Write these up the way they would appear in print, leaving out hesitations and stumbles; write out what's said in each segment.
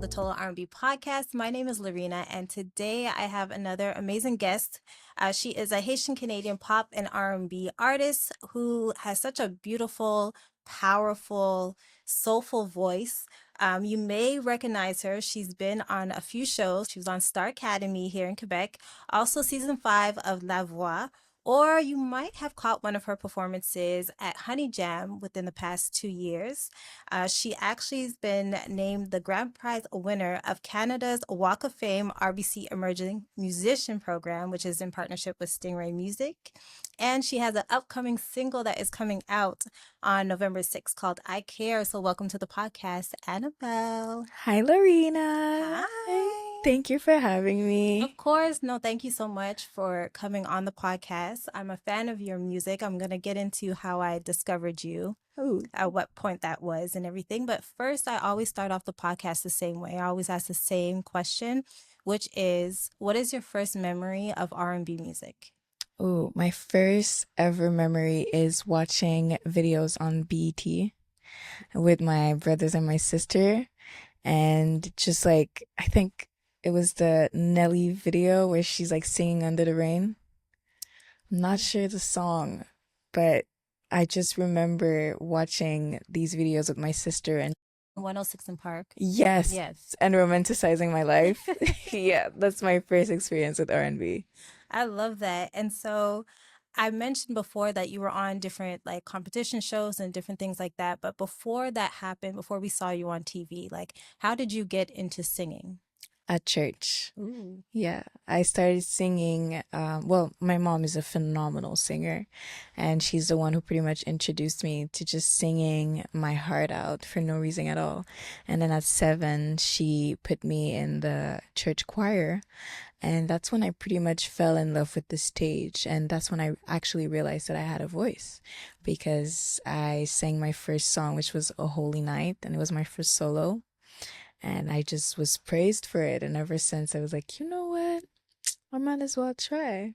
the Total R&B podcast. My name is Loreena, and today I have another amazing guest. She is a Haitian-Canadian pop and R&B artist who has such a beautiful, powerful, soulful voice. You may recognize her. She's been on a few shows. She was on Star Académie here in Quebec, also season 5 of La Voix. Or you might have caught one of her performances at Honey Jam within the past 2 years. She actually has been named the grand prize winner of Canada's Walk of Fame RBC Emerging Musician Program, which is in partnership with Stingray Music. And she has an upcoming single that is coming out on November 6th called I Care. So welcome to the podcast, Annabel. Hi, Loreena. Hi. Thank you for having me. Of course. No, thank you so much for coming on the podcast. I'm a fan of your music. I'm going to get into how I discovered you, at what point that was and everything. But first, I always start off the podcast the same way. I always ask the same question, which is, what is your first memory of R&B music? Oh, my first ever memory is watching videos on BET with my brothers and my sister. And just like, I think it was the Nelly video where she's like singing Under the Rain. I'm not sure the song, but I just remember watching these videos with my sister and 106 in Park. yes, Yes. and romanticizing my life. Yeah, that's my first experience with R&B. I love that. And so I mentioned before that you were on different like competition shows and different things like that. But before that happened, before we saw you on TV, like how did you get into singing? At church. Ooh. Yeah, I started singing. Well, my mom is a phenomenal singer, and she's the one who pretty much introduced me to just singing my heart out for no reason at all. And then at 7, she put me in the church choir, and that's when I pretty much fell in love with the stage. And that's when I actually realized that I had a voice because I sang my first song, which was A Holy Night, and it was my first solo. And I just was praised for it. And ever since, I was like, you know what? I might as well try.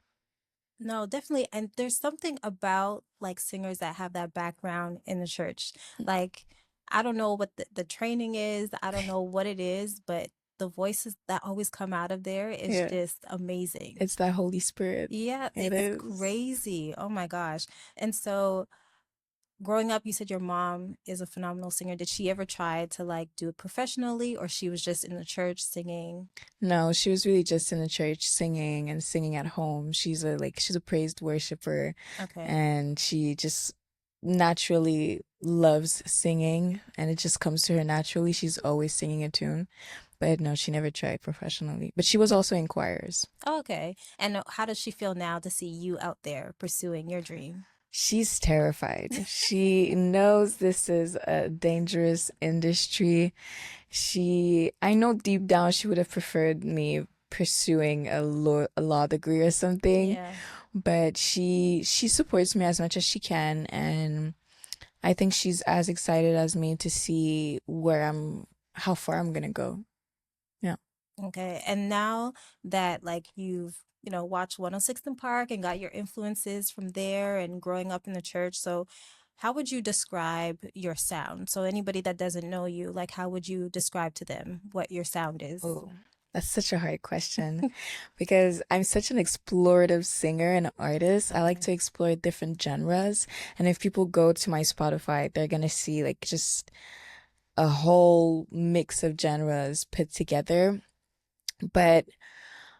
No, definitely. And there's something about like singers that have that background in the church. Like, I don't know what the training is, I don't know what it is, but the voices that always come out of there is Yeah, just amazing. it's that Holy Spirit. Yeah, It it's is. crazy. Oh my gosh. And so growing up, you said your mom is a phenomenal singer. Did she ever try to like do it professionally, or she was just in the church singing? No, she was really just in the church singing and singing at home. She's a praised worshiper, Okay. and she just naturally loves singing, and it just comes to her naturally. She's always singing a tune. But no, she never tried professionally. But she was also in choirs. Okay. And how does she feel now to see you out there pursuing your dream? She's terrified. She knows this is a dangerous industry. I know deep down she would have preferred me pursuing a law degree or something, Yeah. but she supports me as much as she can, and I think she's as excited as me to see how far I'm gonna go. Yeah. Okay. And now that like you've, watched 106 in Park and got your influences from there and growing up in the church, so how would you describe your sound? So anybody that doesn't know you, like how would you describe to them what your sound is? Oh, that's such a hard question because I'm such an explorative singer and artist. I like Okay. to explore different genres. And if people go to my Spotify, they're gonna see like just a whole mix of genres put together. But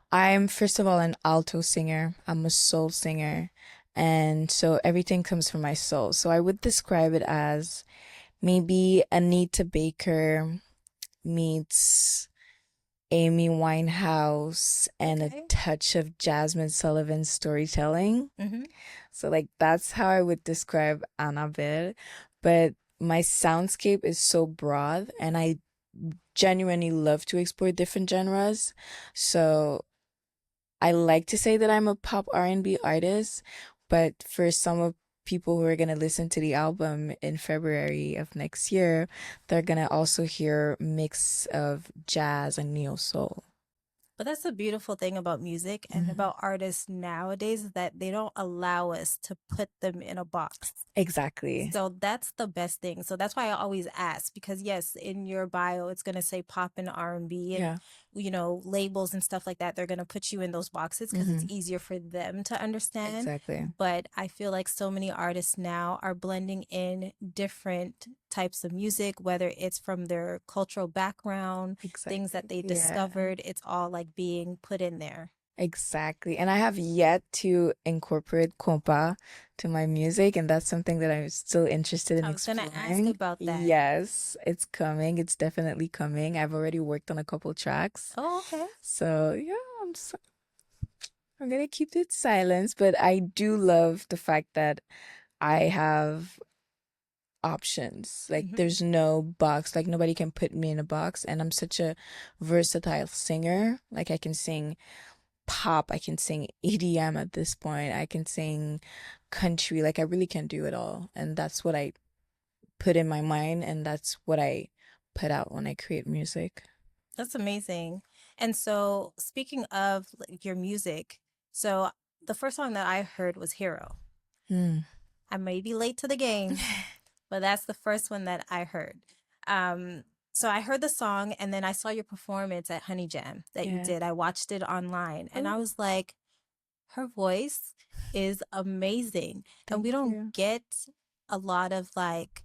I'm first of all an alto singer. I'm a soul singer. And so everything comes from my soul. So I would describe it as maybe Anita Baker meets Amy Winehouse and a Okay. touch of Jasmine Sullivan's storytelling. Mm-hmm. So like that's how I would describe Annabelle. But my soundscape is so broad and I genuinely love to explore different genres. So I like to say that I'm a pop R&B artist, but for some of people who are going to listen to the album in February of next year, they're going to also hear mix of jazz and neo soul. But that's the beautiful thing about music and Mhm. about artists nowadays is that they don't allow us to put them in a box. Exactly. So that's the best thing. So that's why I always ask because yes, in your bio it's going to say pop and R&B and Yeah. labels and stuff like that. They're going to put you in those boxes because it's Hmm. easier for them to understand. Exactly. But I feel like so many artists now are blending in different types of music, whether it's from their cultural background, things that Exactly. they Yeah. discovered, it's all like being put in there. Exactly. And I have yet to incorporate compa to my music, and that's something that I'm still interested in I was going to ask exploring. about that. Yes, it's coming. It's definitely coming. I've already worked on a couple tracks. Oh, okay. So, yeah, I'm gonna keep it silence, but I do love the fact that I have options. Like Hmm. there's no box, like nobody can put me in a box, and I'm such a versatile singer. Like I can sing pop, I can sing EDM at this point, I can sing country, like I really can do it all. And that's what I put in my mind, and that's what I put out when I create music. That's amazing. And so, speaking of like, your music, so the first song that I heard was Hero. Hmm. I may be late to the game, but that's the first one that I heard. Um, so I heard the song and then I saw your performance at Honey Jam that you Yeah. did. I watched it online and I Oh, was like, her voice is amazing. And thank we don't you. get a lot of like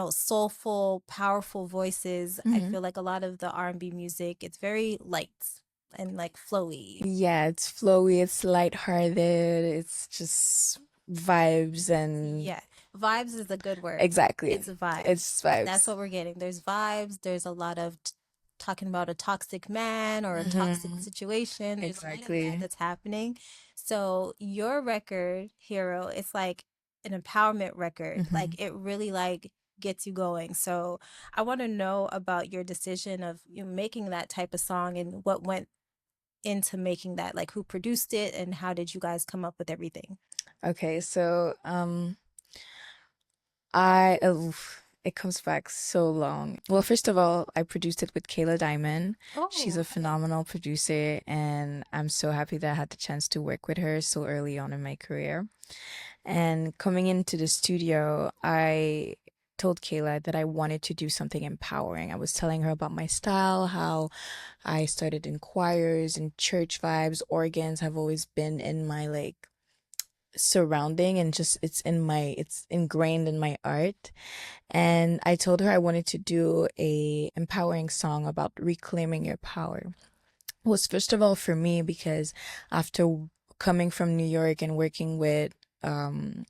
soulful, powerful voices. I Hmm. feel like a lot of the R&B music, it's very light and like flowy. Yeah, it's flowy, it's lighthearted, it's just vibes and Yeah, vibes is a good word. exactly. It's vibes. It's That's vibes. what we're getting. There's vibes. There's a lot of talking about a toxic man or a toxic Hmm. situation. There's a lot of that Exactly. that's happening. So your record, Hero, it's like an empowerment record. Hmm. Like it really like gets you going. So I want to know about your decision of making that type of song and what went into making that. Like who produced it and how did you guys come up with everything? Okay, so I oof, it comes back so long. Well, first of all, I produced it with Kayla Diamond. She's Oh, a okay. phenomenal producer, and I'm so happy that I had the chance to work with her so early on in my career. And coming into the studio, I told Kayla that I wanted to do something empowering. I was telling her about my style, how I started in choirs and church vibes. Organs have always been in my like surrounding, and just it's ingrained in my art. And I told her I wanted to do a empowering song about reclaiming your power. Was first of all for me because after coming from New York and working with um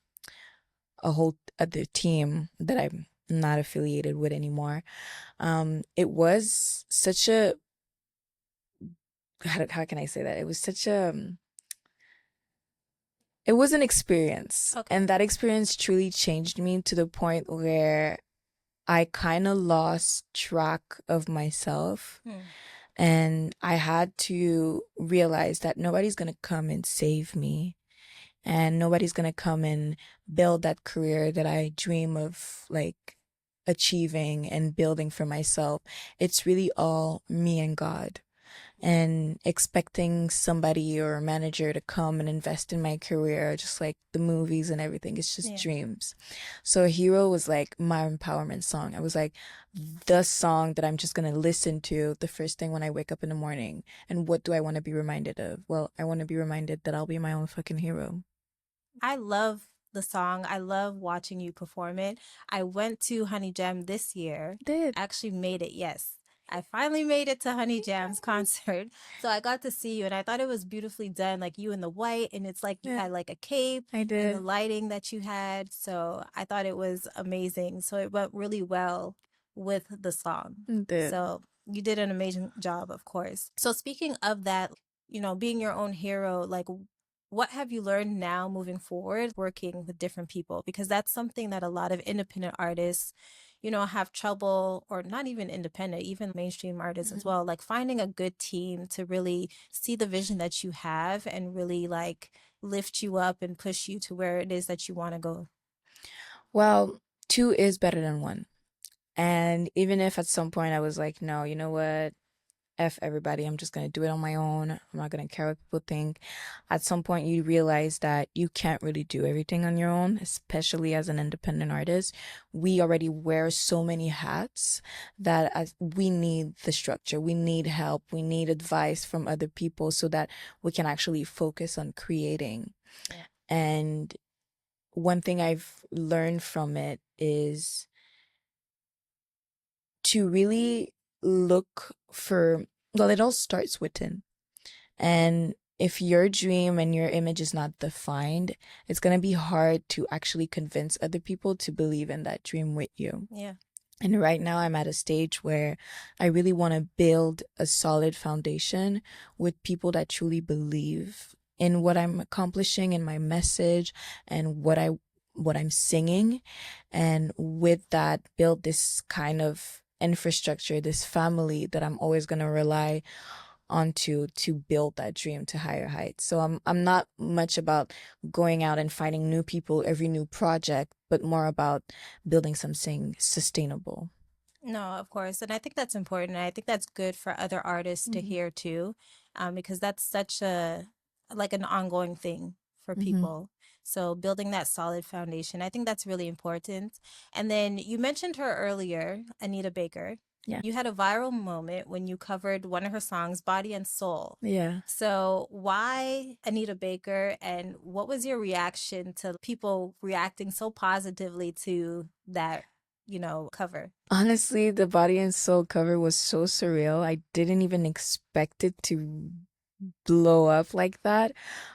a whole other team that I'm not affiliated with anymore, it was such a how can I say that? It was such a it was an experience, and Okay. that experience truly changed me to the point where I kind of lost track of myself, Hmm. and I had to realize that nobody's gonna come and save me, and nobody's gonna come and build that career that I dream of, like achieving and building for myself. It's really all me and God. And expecting somebody or a manager to come and invest in my career, just like the movies and everything, it's just Yeah. dreams. So Hero was like my empowerment song. I was like the song that I'm just gonna listen to the first thing when I wake up in the morning. And what do I want to be reminded of? Well, I want to be reminded that I'll be my own fucking hero. I love the song. I love watching you perform it. I went to Honey Jam this year. Did. Actually made it, yes. I finally made it to Honey Jam's Yes. concert. So I got to see you and I thought it was beautifully done. Like you in the white and it's like you Yeah, had like a cape I and the did. lighting that you had. So I thought it was amazing. So it went really well with the song. Did. So you did an amazing job, of course. So speaking of that, being your own hero, like what have you learned now moving forward working with different people? Because that's something that a lot of independent artists, have trouble, or not even independent, even mainstream artists as Mhm. well, like finding a good team to really see the vision that you have and really like lift you up and push you to where it is that you want to go. Well, two is better than one. And even if at some point I was like, no, you know what? F everybody. I'm just going to do it on my own. I'm not going to care what people think. At some point, you realize that you can't really do everything on your own, especially as an independent artist. We already wear so many hats that we need the structure. We need help. We need advice from other people so that we can actually focus on creating. Yeah. And one thing I've learned from it is to really look for, well, it all starts within. And if your dream and your image is not defined, it's going to be hard to actually convince other people to believe in that dream with you. Yeah. And right now, I'm at a stage where I really want to build a solid foundation with people that truly believe in what I'm accomplishing, in my message, and what I'm singing, and with that, build this kind of infrastructure, this family that I'm always going to rely onto to build that dream to higher heights. So I'm not much about going out and finding new people every new project, but more about building something sustainable. No, of course. And I think that's important. I think that's good for other artists to Mm-hmm. hear too, because that's such a like an ongoing thing for Mm-hmm. people. So building that solid foundation, I think that's really important. And then you mentioned her earlier, Anita Baker. Yeah. You had a viral moment when you covered one of her songs, Body and Soul. Yeah. So why Anita Baker, and what was your reaction to people reacting so positively to that, cover? Honestly, the Body and Soul cover was so surreal. I didn't even expect it to blow up like that.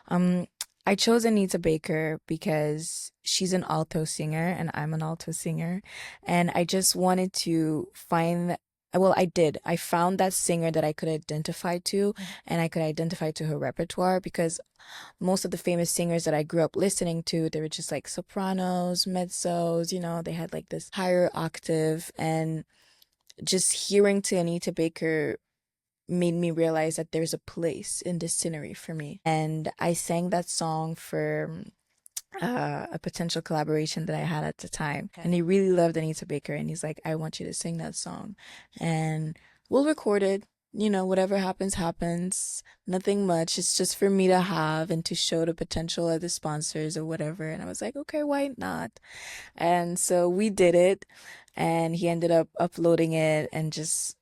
Um, I chose Anita Baker because she's an alto singer and I'm an alto singer. And I just wanted to find, well, I did. I found that singer that I could identify to and I could identify to her repertoire because most of the famous singers that I grew up listening to, they were just like sopranos, mezzos, they had like this higher octave. And just hearing to Anita Baker made me realize that there's a place in this scenery for me. And I sang that song for a potential collaboration that I had at the time. Okay. And he really loved Anita Baker. And he's like, I want you to sing that song. And we'll record it. Whatever happens, happens. Nothing much. It's just for me to have and to show the potential of the sponsors or whatever. And I was like, okay, why not? And so we did it. And he ended up uploading it and just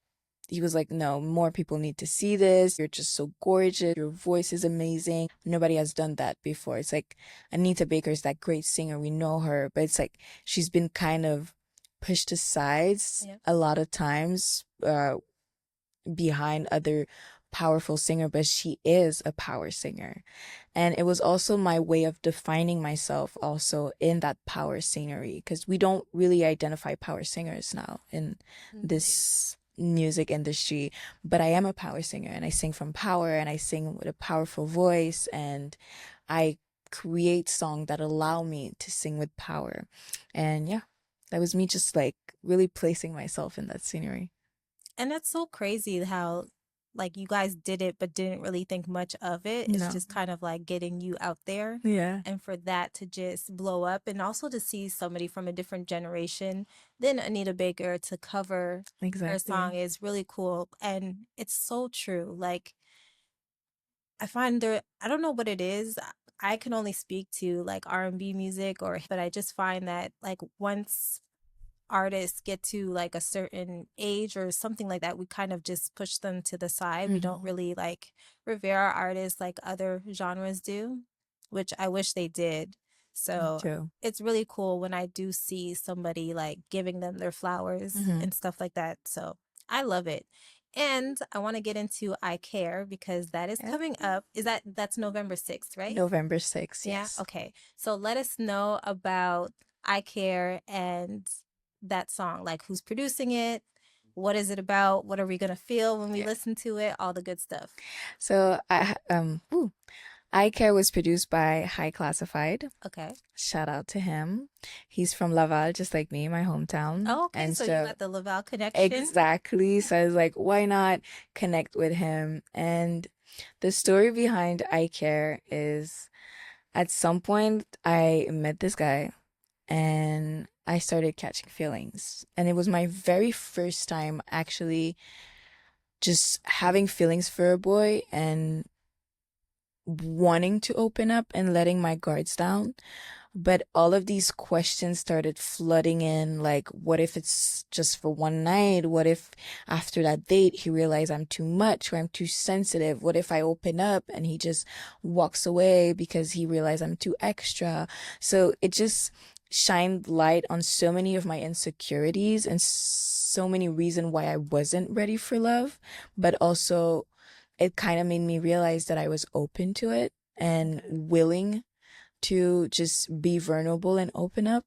he was like, no, more people need to see this. You're just so gorgeous. Your voice is amazing. Nobody has done that before. It's like Anita Baker's that great singer. We know her, but it's like she's been kind of pushed aside Yep. a lot of times behind other powerful singer, but she is a power singer. And it was also my way of defining myself also in that power scenery because we don't really identify power singers now in this music industry, but I am a power singer and I sing from power and I sing with a powerful voice and I create songs that allow me to sing with power. And yeah, that was me just like really placing myself in that scenery. And that's so crazy how like you guys did it but didn't really think much of it. It's No. just kind of like getting you out there. Yeah. And for that to just blow up and also to see somebody from a different generation than Anita Baker to cover her song Exactly. is really cool. And it's so true. Like I find I don't know what it is. I can only speak to like R&B music but I just find that like once artists get to like a certain age or something like that, we kind of just push them to the side. We don't Mhm. really like revere our artists like other genres do, which I wish they did. Me So too. it's really cool when I do see somebody like giving them their flowers Mhm. and stuff like that. So I love it. And I want to get into I Care because that is Yep. coming up. That's November 6th, right? November 6th, Yeah. yes. Okay. So let us know about I Care and that song. Like who's producing it? What is it about? What are we gonna feel when we Yeah. listen to it? All the good stuff. So I Care was produced by High Klassified. Okay. Shout out to him. He's from Laval, just like me, my hometown. Oh, okay. And So you so got the Laval connection. exactly. So I was like, why not connect with him? And the story behind I Care is at some point I met this guy and I started catching feelings. And it was my very first time actually just having feelings for a boy and wanting to open up and letting my guards down. But all of these questions started flooding in, like, what if it's just for one night? What if after that date he realized I'm too much or I'm too sensitive? What if I open up and he just walks away because he realized I'm too extra? So it just shined light on so many of my insecurities and so many reasons why I wasn't ready for love, but also it kind of made me realize that I was open to it and Okay. willing to just be vulnerable and open up.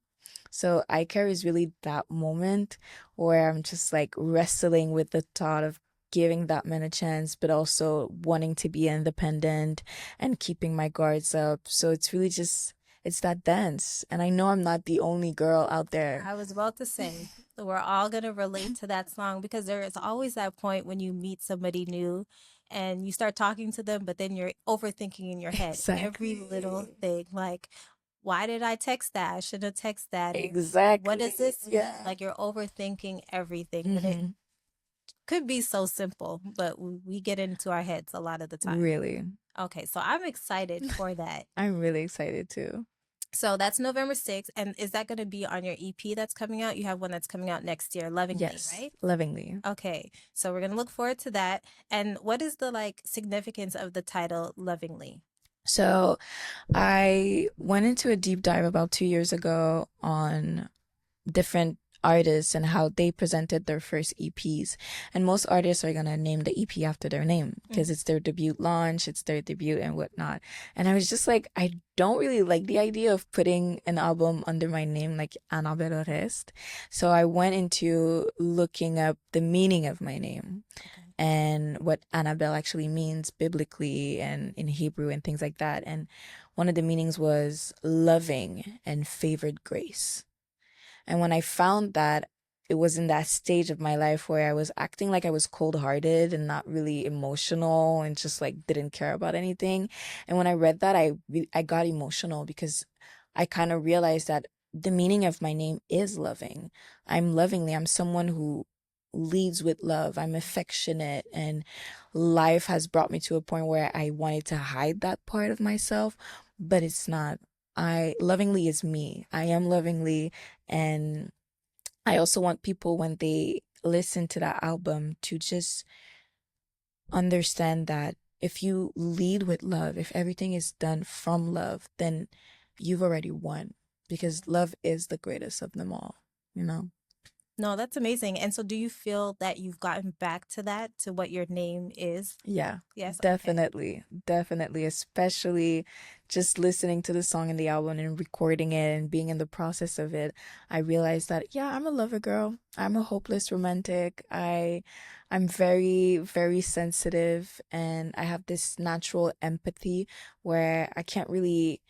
So I care is really that moment where I'm just like wrestling with the thought of giving that man a chance, but also wanting to be independent and keeping my guards up. So it's really just, it's that dance. And I know I'm not the only girl out there. I was about to say, we're all going to relate to that song because there is always that point when you meet somebody new and you start talking to them, but then you're overthinking in your head every little Exactly. thing. Like, why did I text that? I should have texted that. And what does Exactly. this mean? Yeah. Like, you're overthinking everything when it Mm-hmm. could be so simple, but we get into our heads a lot of the time. Really. Okay, so I'm excited for that. I'm really excited too. So that's November 6th. And is that going to be on your EP that's coming out? You have one that's coming out next year, Lovingly, Yes, right? lovingly. Okay, so we're going to look forward to that. And what is the like significance of the title Lovingly? So I went into a deep dive about 2 years ago on different artists and how they presented their first EPs. And most artists are gonna name the EP after their name because Mhm. it's their debut launch, it's their debut and whatnot. And I was just like, I don't really like the idea of putting an album under my name like Annabel Oreste. So I went into looking up the meaning of my name Okay. and what Annabelle actually means biblically and in Hebrew and things like that. And one of the meanings was loving and favored grace. And when I found that, it was in that stage of my life where I was acting like I was cold-hearted and not really emotional and just like didn't care about anything. And when I read that, I got emotional because I kind of realized that the meaning of my name is loving. I'm lovingly. I'm someone who leads with love. I'm affectionate, and life has brought me to a point where I wanted to hide that part of myself, but it's not. I lovingly is me. I am lovingly, and I also want people when they listen to that album to just understand that if you lead with love, if everything is done from love, then you've already won because love is the greatest of them all, you know? No, that's amazing. And so do you feel that you've gotten back to that, to what your name is? Yeah, Yes. Okay. definitely. Definitely. Especially just listening to the song and the album and recording it and being in the process of it. I realized that, yeah, I'm a lover girl. I'm a hopeless romantic. I'm very, very sensitive and I have this natural empathy where I can't really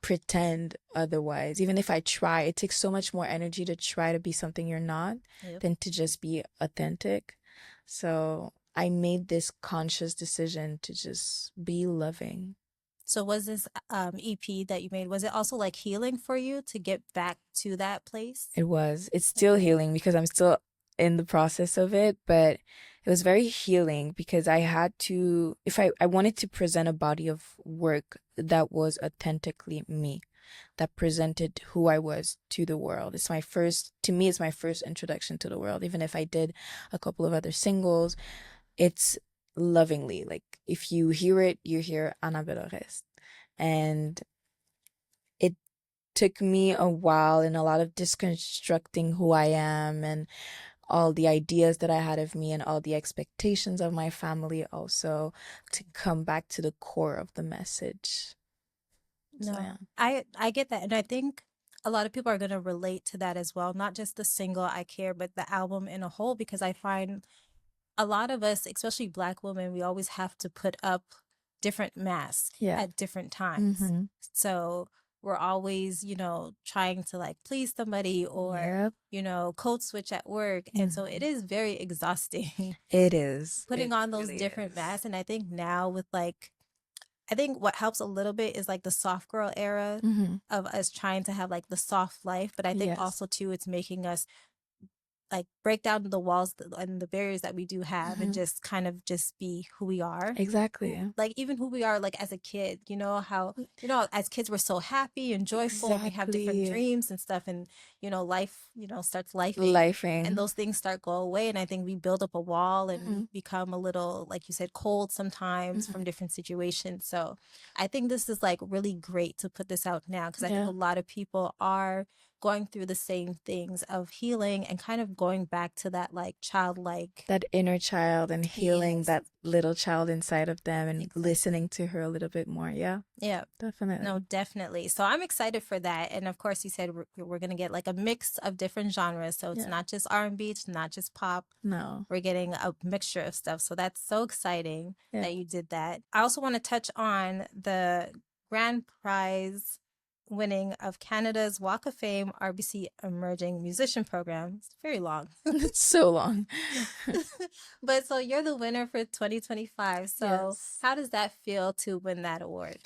pretend otherwise. Even if I try, it takes so much more energy to try to be something you're not Yep. than to just be authentic. So I made this conscious decision to just be loving. So was this EP that you made, was it also like healing for you to get back to that place? It was. It's still Okay. healing because I'm still in the process of it, but it was very healing because I had to, if I wanted to present a body of work that was authentically me, that presented who I was to the world. It's my first, to me, it's my first introduction to the world. Even if I did a couple of other singles, it's lovingly. Like if you hear it, you hear Annabel Oreste. And it took me a while and a lot of deconstructing who I am and all the ideas that I had of me and all the expectations of my family also to come back to the core of the message. So No, yeah. I get that. And I think a lot of people are going to relate to that as well, not just the single I Care, but the album in a whole, because I find a lot of us, especially Black women, we always have to put up different masks Yeah. at different times. Mm-hmm. So we're always, trying to like please somebody or, Yep. code switch at work. And so it Mm-hmm. is very exhausting It is. putting It on those really different is. masks. And I think now with like, I think what helps a little bit is like the soft girl era Mm-hmm. of us trying to have like the soft life. But I think Yes. also too, it's making us like break down the walls and the barriers that we do have and Hmm. just kind of just be who we are. Exactly. Like even who we are like as a kid, you know how, you know, as kids we're so happy and joyful and we have different Exactly. dreams and stuff, and you know life, you know, starts lifing and Lifing. those things start go away, and I think we build up a wall and Hmm. become a little, like you said, cold sometimes from Hmm. different situations. So I think this is like really great to put this out now because I think a Yeah. lot of people are going through the same things of healing and kind of going back to that like childlike. That inner child and healing Yes, that little child inside of them and exactly. listening to her a little bit more. Yeah, Yeah. No, definitely. definitely. So I'm excited for that. And of course, you said we're going to get like a mix of different genres. So it's Yeah. not just R&B, it's not just pop. No. We're getting a mixture of stuff. So that's so exciting Yeah. that you did that. I also want to touch on the grand prize winning of Canada's Walk of Fame RBC Emerging Musician Program. It's very long. It's so long. But so you're the winner for 2025. So Yes. how does that feel to win that award?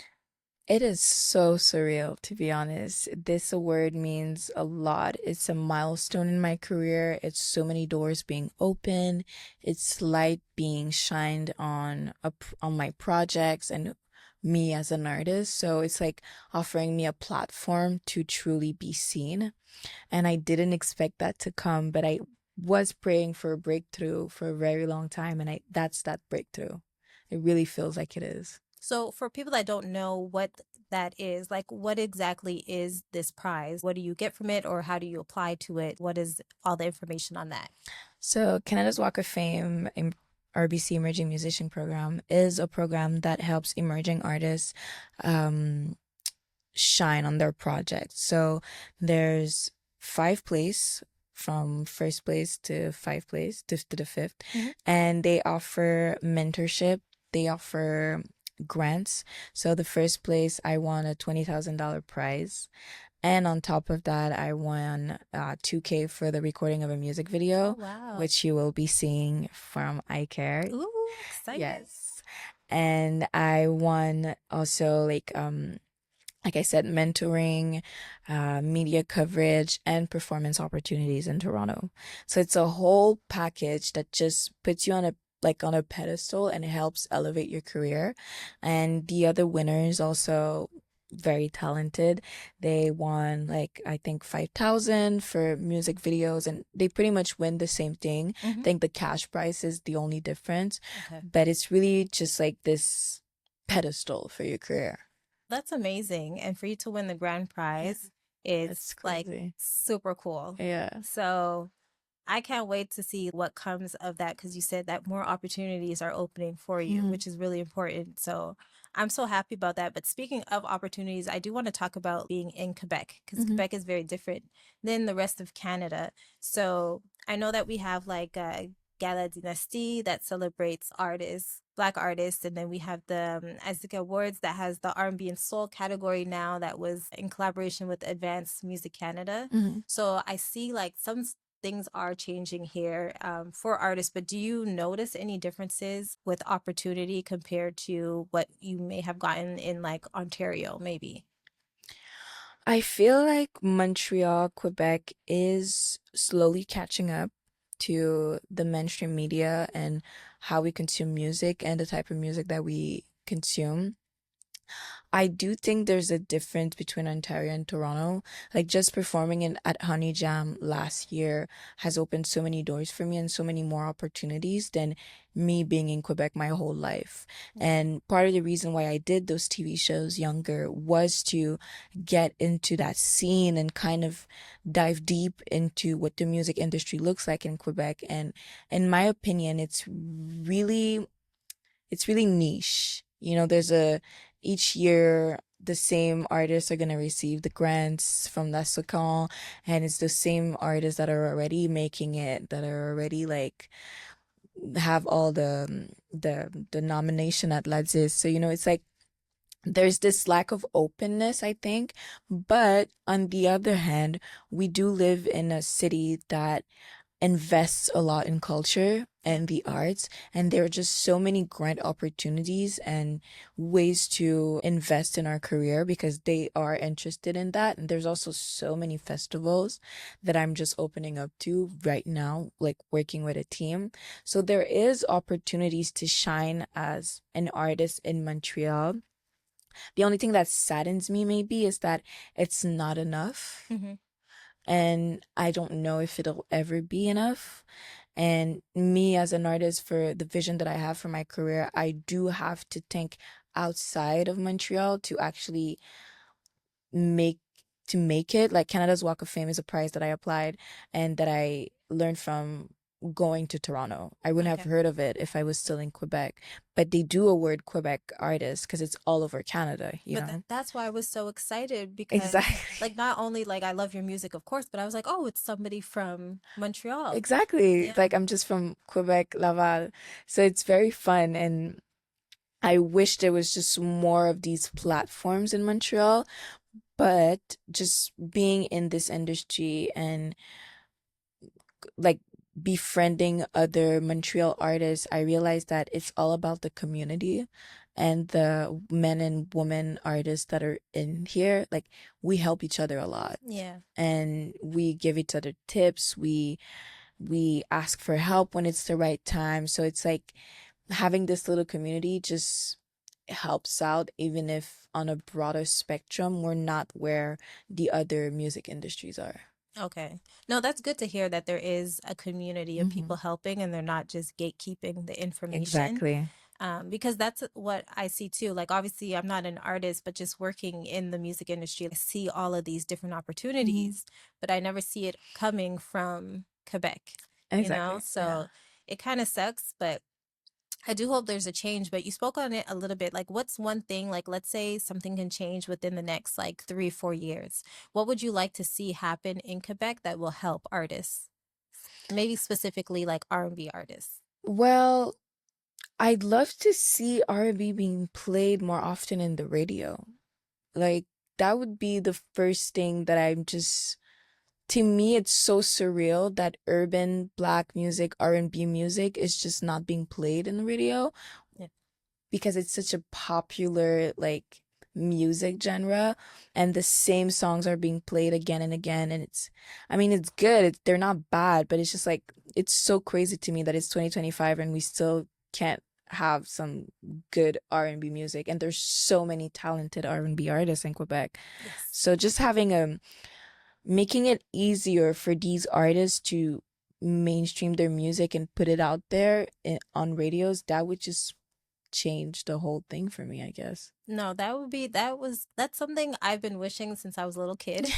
It is so surreal, to be honest. This award means a lot. It's a milestone in my career. It's so many doors being open. It's light being shined on on my projects and me as an artist. So it's like offering me a platform to truly be seen. And I didn't expect that to come, but I was praying for a breakthrough for a very long time, and I that's that breakthrough. It really feels like it is. So, for people that don't know what that is, like what exactly is this prize? What do you get from it, or how do you apply to it? What is all the information on that? So, Canada's Walk of Fame RBC Emerging Musician Program is a program that helps emerging artists um, shine on their projects. So, there's five place from first place to five place to the fifth, Mhm. and they offer mentorship. They offer grants. So, the first place, I won a $20,000 prize. And on top of that, I won 2K for the recording of a music Oh, video, wow. which you will be seeing from I Care. Ooh, excitement. Yes. And I won also like I said, mentoring, media coverage, and performance opportunities in Toronto. So it's a whole package that just puts you on a on a pedestal and it helps elevate your career. And the other winners also very talented. They won like I think 5,000 for music videos and they pretty much win the same thing. I Hmm. think the cash price is the only difference, Okay. but it's really just like this pedestal for your career. That's amazing. And for you to win the grand Yeah. prize, It's it's like crazy. super cool. Yeah. So I can't wait to see what comes of that because you said that more opportunities are opening for you, Hmm. which is really important. So I'm so happy about that. But speaking of opportunities, I do want to talk about being in Quebec because Hmm. Quebec is very different than the rest of Canada. So I know that we have like a Gala Dynastie that celebrates artists, Black artists, and then we have the Isaac Awards that has the R&B and soul category now that was in collaboration with Advanced Music Canada. Hmm. So I see like some things are changing here for artists, but do you notice any differences with opportunity compared to what you may have gotten in like Ontario, maybe? I feel like Montreal, Quebec is slowly catching up to the mainstream media and how we consume music and the type of music that we consume. I do think there's a difference between Ontario and Toronto. Like just performing at Honey Jam last year has opened so many doors for me and so many more opportunities than me being in Quebec my whole life. And part of the reason why I did those TV shows younger was to get into that scene and kind of dive deep into what the music industry looks like in Quebec. And in my opinion, it's really niche. You know, there's a each year the same artists are gonna receive the grants from La Secan, and it's the same artists that are already making it, that are already like have all the nomination at Ladzis. So, you know, it's like there's this lack of openness, I think. But on the other hand, we do live in a city that invests a lot in culture and the arts, and there are just so many grant opportunities and ways to invest in our career because they are interested in that. And there's also so many festivals that I'm just opening up to right now, like working with a team. So there is opportunities to shine as an artist in Montreal. The only thing that saddens me maybe is that it's not enough, Hmm. and I don't know if it'll ever be enough. And me as an artist, for the vision that I have for my career, I do have to think outside of Montreal to actually make make it. Like Canada's Walk of Fame is a prize that I applied and that I learned from going to Toronto. I wouldn't have Okay. heard of it if I was still in Quebec, but they do award Quebec artists because it's all over Canada, you But know? that's why I was so excited because, Exactly. like, not only like I love your music, of course, but I was like, oh, it's somebody from Montreal. Exactly. Yeah. Like I'm just from Quebec, Laval. So it's very fun, and I wish there was just more of these platforms in Montreal, but just being in this industry and like befriending other Montreal artists, I realized that it's all about the community and the men and women artists that are in here. Like we help each other a lot Yeah. and we give each other tips. We ask for help when it's the right time. So it's like having this little community just helps out, even if on a broader spectrum, we're not where the other music industries are. Okay. No, that's good to hear that there is a community of Hmm. people helping and they're not just gatekeeping the information. Exactly. Because that's what I see too. Like, obviously, I'm not an artist, but just working in the music industry, I see all of these different Hmm. opportunities, but I never see it coming from Quebec, you know? Exactly. Yeah. So it kind of sucks, but I do hope there's a change. But you spoke on it a little bit. Like, what's one thing, like, let's say something can change within the next like 3, 4 years. What would you like to see happen in Quebec that will help artists? Maybe specifically like R&B artists. Well, I'd love to see R&B being played more often in the radio. Like, that would be the first thing that I'm just, to me, it's so surreal that urban black music, R&B music is just not being played in the radio Yeah. because it's such a popular like music genre, and the same songs are being played again and again, and it's, I mean, it's good. They're not bad, but it's just like it's so crazy to me that it's 2025 and we still can't have some good R&B music, and there's so many talented R&B artists in Quebec. Yes. So just having making it easier for these artists to mainstream their music and put it out there on radios, that would just change the whole thing for me, I guess. No, that's something I've been wishing since I was a little kid,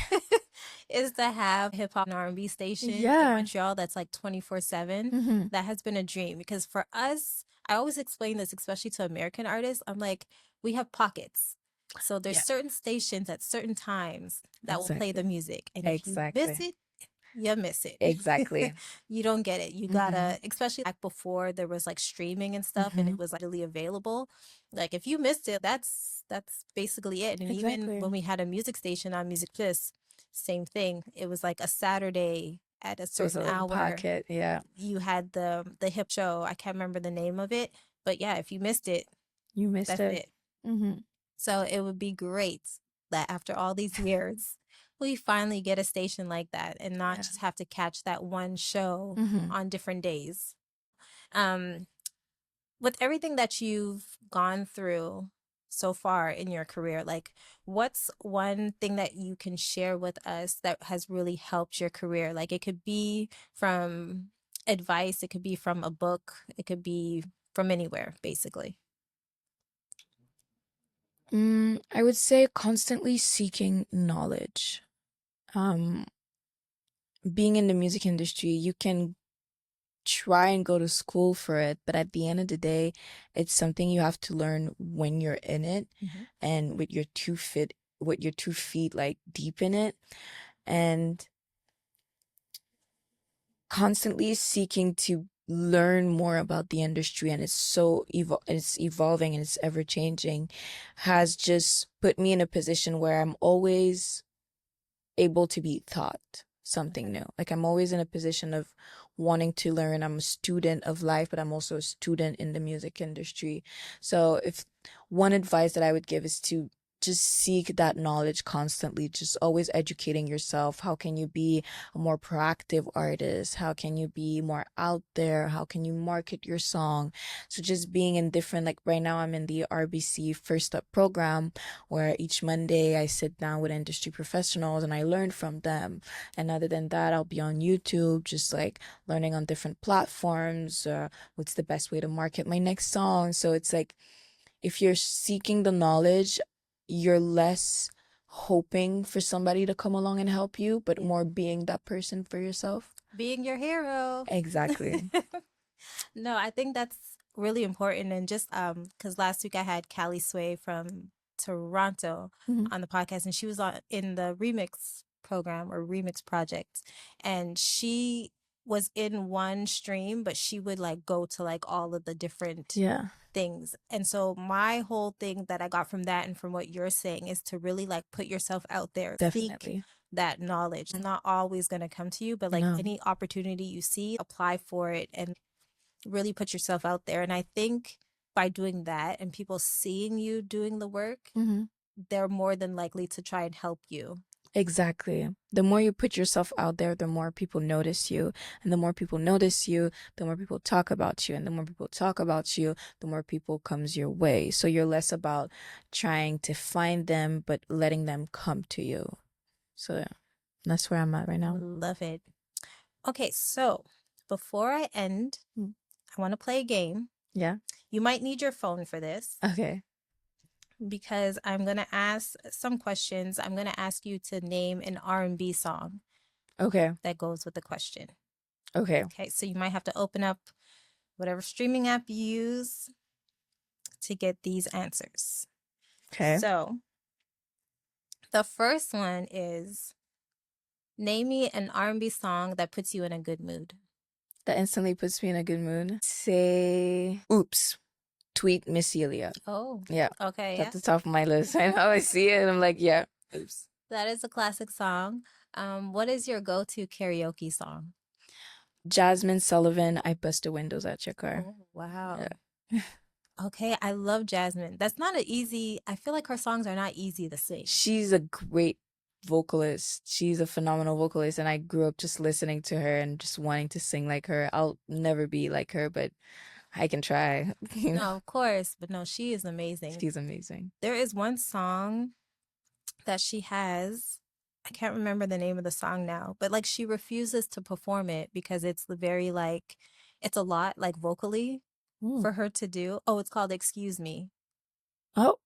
is to have hip hop and R&B station in Yeah. Montreal that's like 24/7. Hmm. That has been a dream because for us, I always explain this, especially to American artists. I'm like, we have pockets. So there's Yeah, certain stations at certain times that will play the exactly. music. And if you miss Exactly. it, you miss it. Exactly. You don't get it. You Hmm. gotta, especially back before there was like streaming and stuff and Hmm. it was like readily available. Like if you missed it, that's basically it. And even when Exactly. we had a music station on Music Plus, same thing. It was like a Saturday at a It was certain a little hour. pocket. Yeah. You had the hip show. I can't remember the name of it, but yeah, if you missed it, You missed that's it. it. Hmm. So it would be great that after all these years, we finally get a station like that and not Yeah. just have to catch that one show Hmm. on different days. Um, with everything that you've gone through so far in your career, like what's one thing that you can share with us that has really helped your career? Like it could be from advice, it could be from a book, it could be from anywhere, basically. I would say constantly seeking knowledge. Um, Being in the music industry, you can try and go to school for it, but at the end of the day, it's something you have to learn when you're in it Mhm. and with your 2 feet like deep in it, and constantly seeking to learn more about the industry, and it's evolving and it's ever changing, has just put me in a position where I'm always able to be taught something Okay. new. Like I'm always in a position of wanting to learn. I'm a student of life, but I'm also a student in the music industry. So if one advice that I would give is to just seek that knowledge constantly, just always educating yourself. How can you be a more proactive artist? How can you be more out there? How can you market your song? So just being in different, like right now I'm in the RBC First Up program, where each Monday I sit down with industry professionals and I learn from them. And other than that, I'll be on YouTube, just like learning on different platforms, what's the best way to market my next song. So it's like, if you're seeking the knowledge, you're less hoping for somebody to come along and help you, but Yeah. more being that person for yourself. Being your hero. Exactly. No, I think that's really important. And just because last week I had Callie Sway from Toronto Mhm. on the podcast, and she was on in the remix program or remix project, and she was in one stream, but she would like go to like all of the different Yeah, things. And so my whole thing that I got from that and from what you're saying is to really like put yourself out there, seek definitely. that knowledge. It's not always going to come to you, but like No. any opportunity you see, apply for it and really put yourself out there. And I think by doing that and people seeing you doing the work, Hmm. they're more than likely to try and help you. Exactly. The more you put yourself out there, the more people notice you. And the more people notice you, the more people talk about you. And the more people talk about you, the more people comes your way. So you're less about trying to find them, but letting them come to you. So yeah, that's where I'm at right now. Love it. Okay, so before I end, Mm. I want to play a game. Yeah. You might need your phone for this Okay. because I'm going to ask some questions. I'm going to ask you to name an R&B song Okay. that goes with the question. Okay. Okay, so you might have to open up whatever streaming app you use to get these answers. Okay. So the first one is name me an R&B song that puts you in a good mood. That instantly puts me in a good mood. Say, oops, tweet Miss Elia. Oh, Yeah. okay, It's yeah. at the top of my list. I know I see it and I'm like, yeah, oops. That is a classic song. What is your go-to karaoke song? Jasmine Sullivan, I bust the windows at your car. Oh, wow. Yeah. Okay, I love Jasmine. That's not an easy, I feel like her songs are not easy to sing. She's a great vocalist. She's a phenomenal vocalist, and I grew up just listening to her and just wanting to sing like her. I'll never be like her, but I can try. You know, No, of course, but no, she is amazing. she's amazing. There is one song that she has. I can't remember the name of the song now, but like she refuses to perform it because it's the very like it's a lot like vocally Mm. for her to do. Oh, it's called Excuse Me. Oh,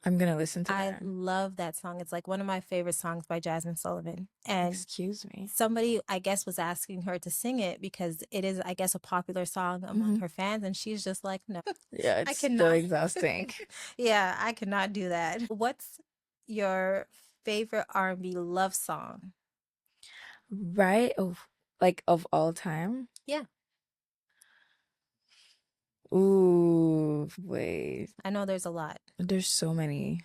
I'm gonna listen to I that. love that song. It's like one of my favorite songs by Jasmine Sullivan. And Excuse me. somebody, I guess, was asking her to sing it because it is, I guess, a popular song among Mhm. her fans. And she's just like, no, Yeah, I it's so cannot. exhausting. Yeah, I cannot do that. What's your favorite R&B love song? Right? Oh, like of all time? Yeah, Ooh, wait. I know there's a lot. There's so many.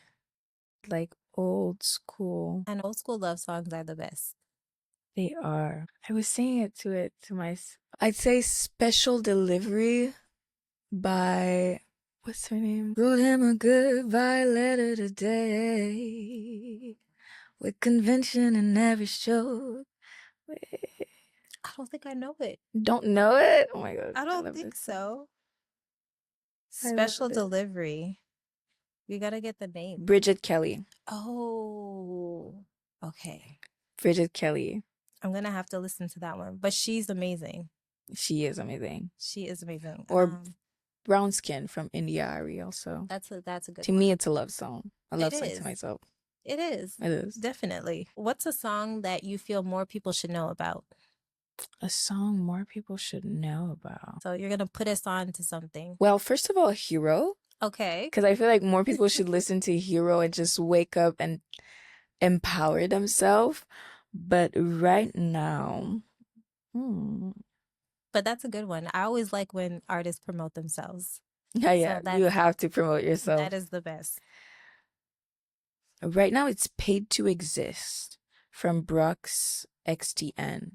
Like old school. And old school love songs are the best. They are. I was saying it to my. I'd say Special Delivery by what's her name? Wrote him a goodbye letter today with convention in every stroke. Wait, I don't think I know it. don't know it? Oh my god, I I don't love think this song. so. I Special love it. Delivery. We gotta get the name. Bridget Kelly. Oh, okay. Bridget Kelly. I'm gonna have to listen to that one. But she's amazing. She is amazing. She is amazing. Or Brown Skin from India Ari also. That's a good To one. me, it's a love song. A love It song to is. myself. It is. It is. Definitely. What's a song that you feel more people should know about? A song more people should know about. So you're gonna put us on to something. Well, first of all, Hero, Okay. because I feel like more people should listen to Hero and just wake up and empower themselves. But right now, But that's a good one. I always like when artists promote themselves. yeah, yeah, you have to promote yourself. That is the best. Right now, it's Paid to Exist from Brooks XTN.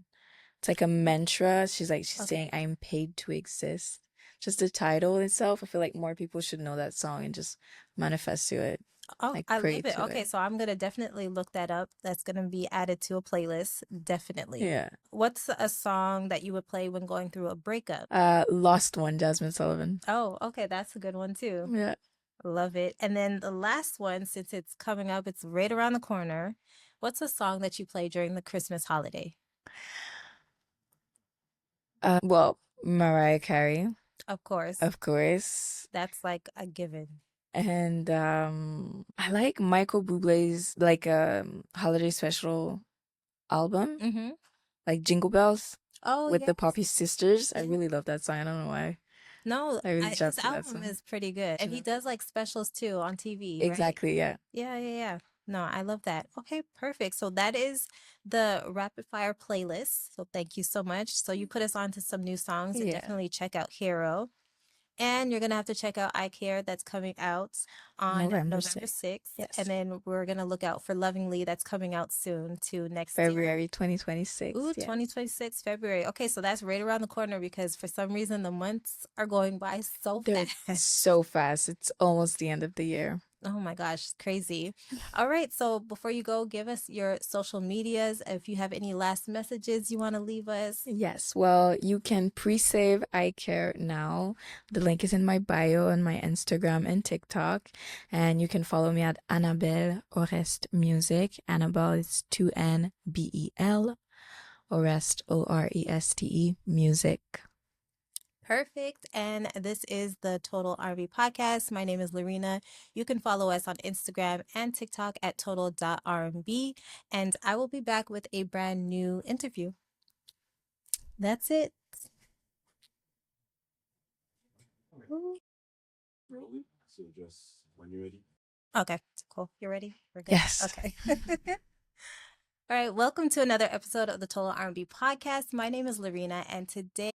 It's It's like a mantra. She's Okay. saying, "I am paid to exist." Just the title itself, I feel like more people should know that song and just manifest to it, Oh, like I pray love it. to Okay, it. so I'm gonna definitely look that up. That's gonna be added to a playlist, definitely. Yeah. What's a song that you would play when going through a breakup? Lost One, Jasmine Sullivan. Oh, okay, that's a good one too. Yeah. Love it. And then the last one, since it's coming up, it's right around the corner. What's a song that you play during the Christmas holiday? Well, Mariah Carey, Of course, of course. that's like a given. And I like Michael Bublé's holiday special album, Mm-hmm. like Jingle Bells Oh, with the yes. Poppy Sisters. I Yeah. really love that song. I don't know why. No, I really his jumped to that album song. is pretty good. And he does like specials too on TV, right? Exactly, yeah. Yeah, yeah, yeah. No, I love that. Okay, perfect. So that is the rapid fire playlist. So thank you so much. So you put us on to some new songs and Yeah. definitely check out Hero. And you're gonna have to check out I Care that's coming out on November November 6th. 6th. And Yes. then we're gonna look out for Lovingly that's coming out soon to next year. February 2026. Ooh, Yes. 2026, February. Okay, so that's right around the corner because for some reason the months are going by so They're fast. so fast. It's almost the end of the year. Oh my gosh, crazy. All right, so before you go, give us your social medias if you have any last messages you want to leave us. Yes, well, you can pre-save I Care now. The link is in my bio on my Instagram and TikTok. And you can follow me at Annabel Oreste Music. Annabel is 2NBEL. Oreste, Oreste Music. Perfect. And this is the Total R&B podcast. My name is Loreena. You can follow us on Instagram and TikTok at total.rnb. And I will be back with a brand new interview. That's it. Okay, cool. You ready? We're good. Yes. Okay. All right, welcome to another episode of the Total R&B podcast. My name is Loreena, and today